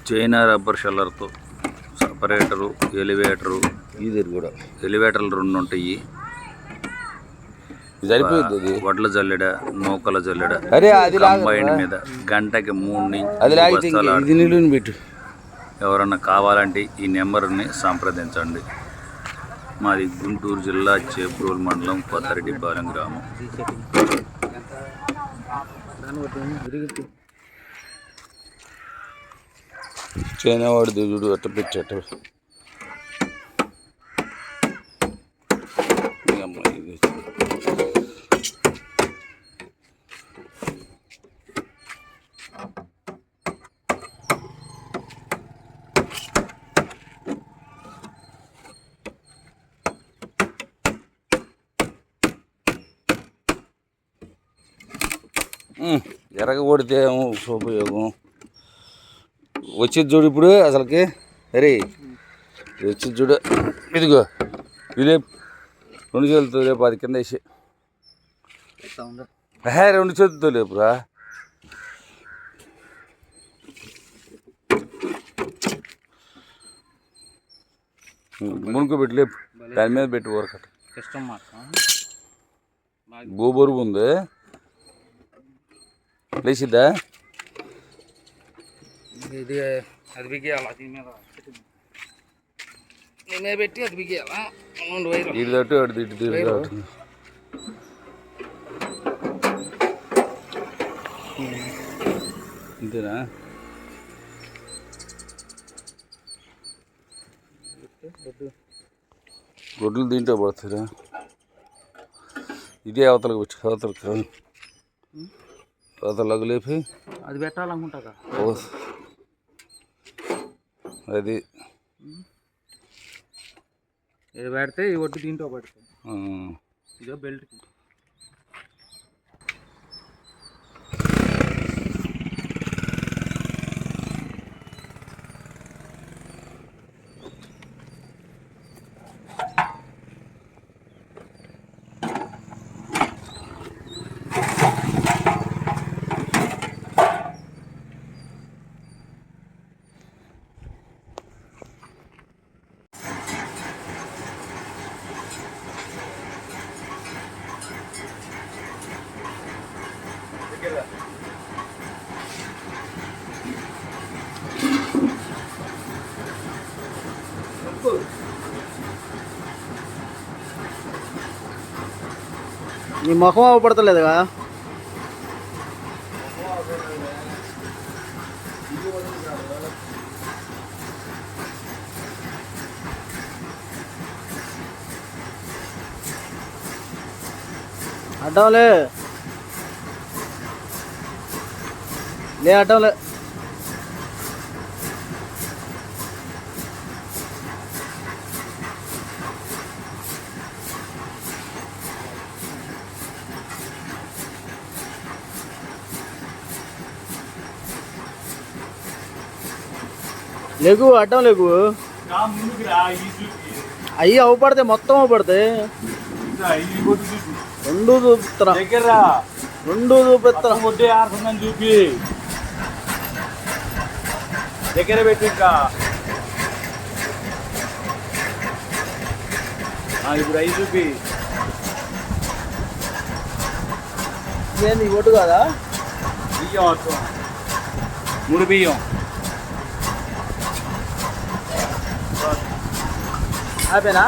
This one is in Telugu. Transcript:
చైనా రబ్బర్ షెల్లర్తో సపరేటరు, ఎలివేటరు. ఇది కూడా ఎలివేటర్లు 2 ఉంటాయి. సరిపోయింది. వడ్ల జల్లెడ, నూకల జల్లెడ కంబైన్ మీద గంటకి 3 బస్తాలు పెట్టు. ఎవరన్నా కావాలంటే ఈ నెంబర్ని సంప్రదించండి. మాది గుంటూరు జిల్లా చేబ్రోలు మండలం కొత్తరెడ్డిపాలెం గ్రామం. చైనా వాడు దిగుడు అట్ట పెట్టేట ఎరగ కొడితే ఉపయోగం వచ్చేది చూడు. ఇప్పుడు అసలుకి అరే వచ్చేది చూడు. ఇదిగో ఇది 2 చేతులతో లేపు, అది కింద వేసి 2 చేతులతో లేపురా. మునుకు పెట్టి లేపు, దాని మీద పెట్టి ఊరకట. బరువు ఉంది, లేచిద్దా? ఇది అది బిగియాలా, దీని మీద పెట్టి అది బిగియాలా. ఇటు తట్టు అటు ఇటు అంతేనా? గొడ్లు దీంట్లో పడతారా? ఇదే అవతలకు వచ్చి అవతలకు లేపి అది పెట్టాలనుకుంటా. అది ఇది పెడితే ఈ ఒడ్డు దీంట్లో పడుతుంది. ఇదో బెల్ట్కి. నీ ముఖం అవపడతలేదుగా. అడ్డంలే అడ్డంలే. లేకు అడ్డం లేకు. అవి అవపడతాయి, మొత్తం అవపడతాయి. 2 చూపిస్తా, 2 చూపిస్తా. చూపి దగ్గర పెట్టి ఇంకా ఇప్పుడు 5 చూపి. ఏంది ఒడ్డు కాదా? బియ్యం మొత్తం 3 బియ్యం. అయిపోయినా?